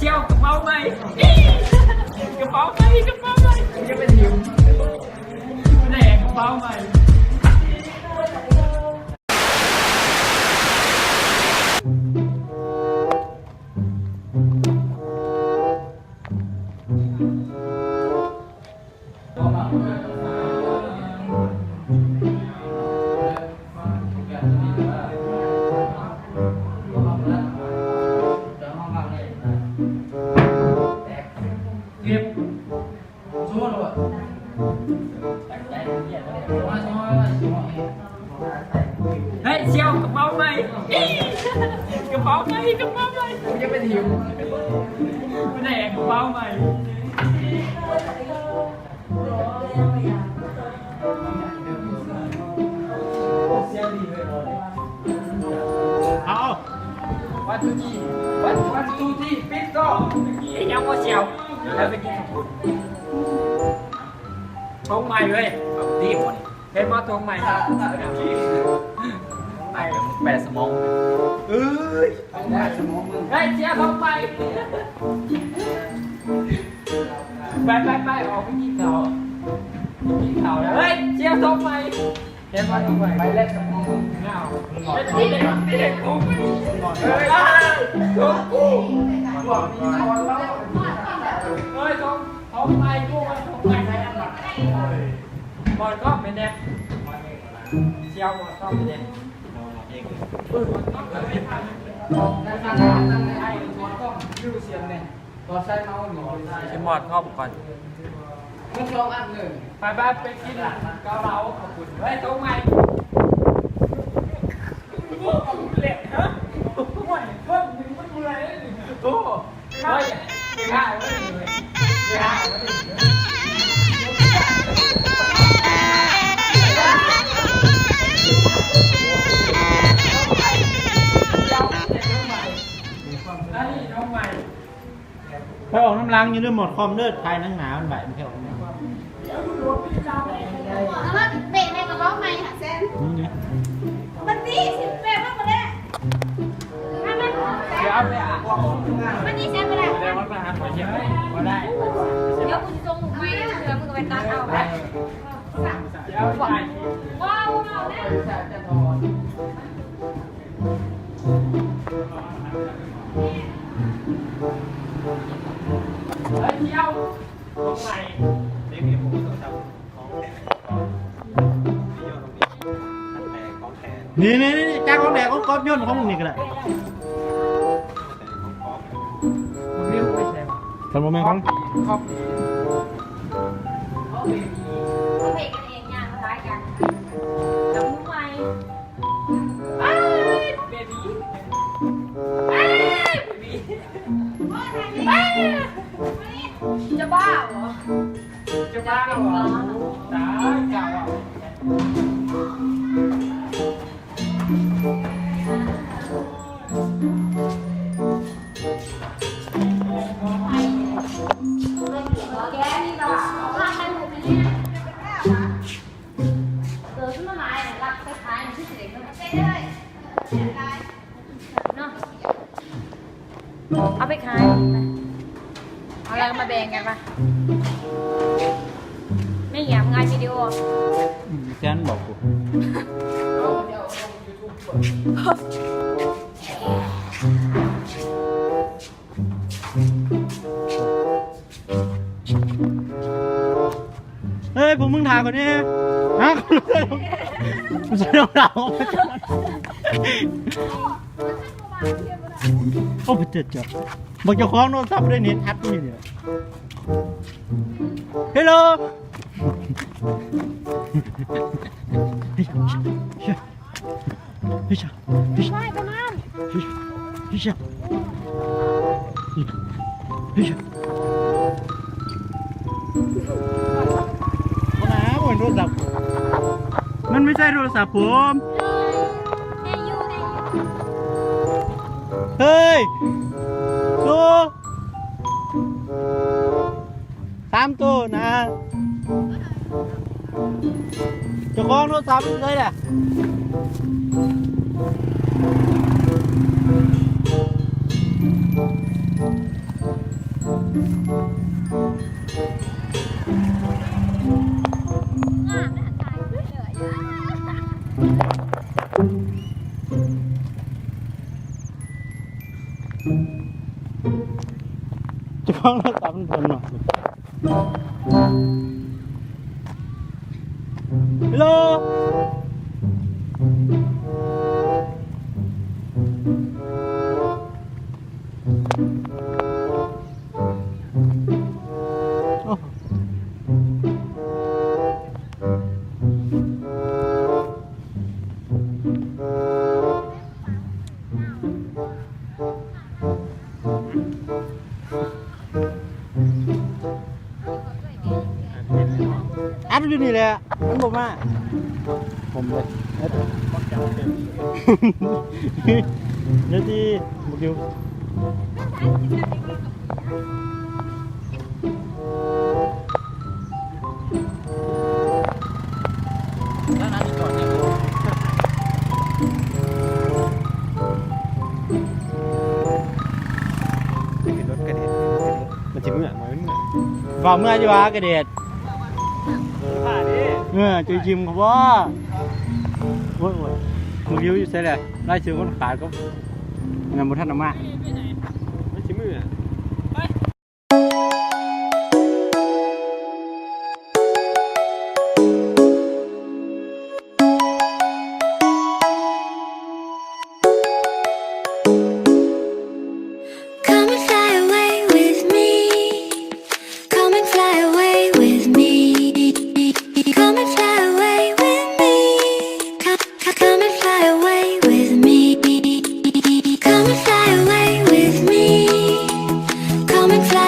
ชี่ยวกระเป๋าใหม่กระเป๋าใหม่กระเป๋าใหม่จะเป็นหิวแหนกระเป๋าใหม่เก็บชั่วหรอเฮ้ยเชี่ยวกระเป๋าใหม่กระเป๋าใหม่กระเป๋าใหม่จะเป็นหิวแหนกระเป๋าใหม่เอาวันทุจีวันทุจีปิดก็ยังว่าเชี่ยวแล้วไปกินข้าวทงใหม่เลยเอาตีหมดเห็นมาทงใหม่ใหม่แปดสมองเอ้ยแปดสมองเฮ้ยเชี่ยวทงใหม่ไปออกไปกินข้าวแล้วเฮ้ยเชี่ยวทงใหม่เห็นมาทงใหม่ไปเล่นสมองเงาตีเด็กกูเฮ้ยทงกูเฮ้ยทงใหม่กูมันทงใหม่ใครอันดับบอลก็เป็นแดงเชียวบอลก็เป็นแดงบอลก็ไม่ทันนั่งไอ้บอลก็ยูเสียงเนี่ยบอลใช้เมาส์หนูใช้บอลเข้าก่อนมันลองอันหนึ่งไปกินเกาเหลาขอบคุณเฮ้ยทงใหม่เล็กฮะห่วยเพิ่มมึงมันอะไรโอ้เฮ้ยไม่ได้ไม่ได้ไปออกน้ำล้างอยู่ด้วยหมดคอมเลือดภายนังหนามันไหวมันแค่ออกมา แล้วมันเบรกในกระเป๋าใหม่ค่ะแซน นี่ มันดีสิเบรกมากกว่านี้มัน เดี๋ยวไปอ่ะ มันดีแซนไปแล้ว เดี๋ยวมันมาหาคนเยอะมาได้ เดี๋ยวคุณทรงไม่ได้เผื่อมึงไปตัดเอาไป เดี๋ยวไป ว้าวเอาแน่ เฮ้ยเที่ยวตรงไหนเด็กผมต้องทำของแถมของนี่โยนตรงนี้ทันแพงของแถม นี่จ้างของแดกของก๊อฟย่นของมึงนี่ก็ได้ ผมเรียกไม่ใช่ป่ะ สำหรับแม่ของ ครอบ เขาเพลงกันเองอย่างร้ายกันจับมือใหม่เบบี้จะบ้าเหรอ จะบ้าเหรอตายเก่าอ่ะแกนี่เราพาไปหมู่นี้เกิดขึ้นมาใหม่รักคล้ายๆที่เด็กมันเป็นเลยเนาะเอาไปขายเอาอะไรมาแบ่งกันปะไม่อยากงานวิดีโอ แซนบอกกูเฮ้ยผมมึงถ่ายก่อนดิฮะกูจะต้องเราโอ้ไปเจ็ดจ้ะบอกเจ้าของโน้ตซับได้เน็ตทัดนี่เนี่ยฮัลโหลเฮ้ยเฮ้ยเฮ้ยเฮ้ย ไม่ประมาณ เฮ้ยเฮ้ยเฮ้ยเหมือนโทรศัพท์มันไม่ใช่โทรศัพท์ผมเฮ้ยตัว3 ตัวนะเจ้าของโทรศัพท์เลยแหละ จะฟังแล้วตามมันบนหน่อยฮัลโหลอัดอยู่นี่แหละมันบอกมาผมเลยเดี๋ยวที่บุกดิวนั่นอันนี้ก่อนเนี่ย เป็นรถกระเด็นมันจะเมื่อมันเมื่อ ฝ่าเมื่อจีวะกระเด็ด ผ่าดิ จุยจิมเขาว่าโอ้ยบุกดิวอยู่ใช่เลยไล่ชื่อคนขาดก็งานบุทันออกมา มันจะเมื่อ Come and fly away with me. Come and fly away with me. Come and fly away with me. Come and fly away with me. Come and fly away with me. Come and fly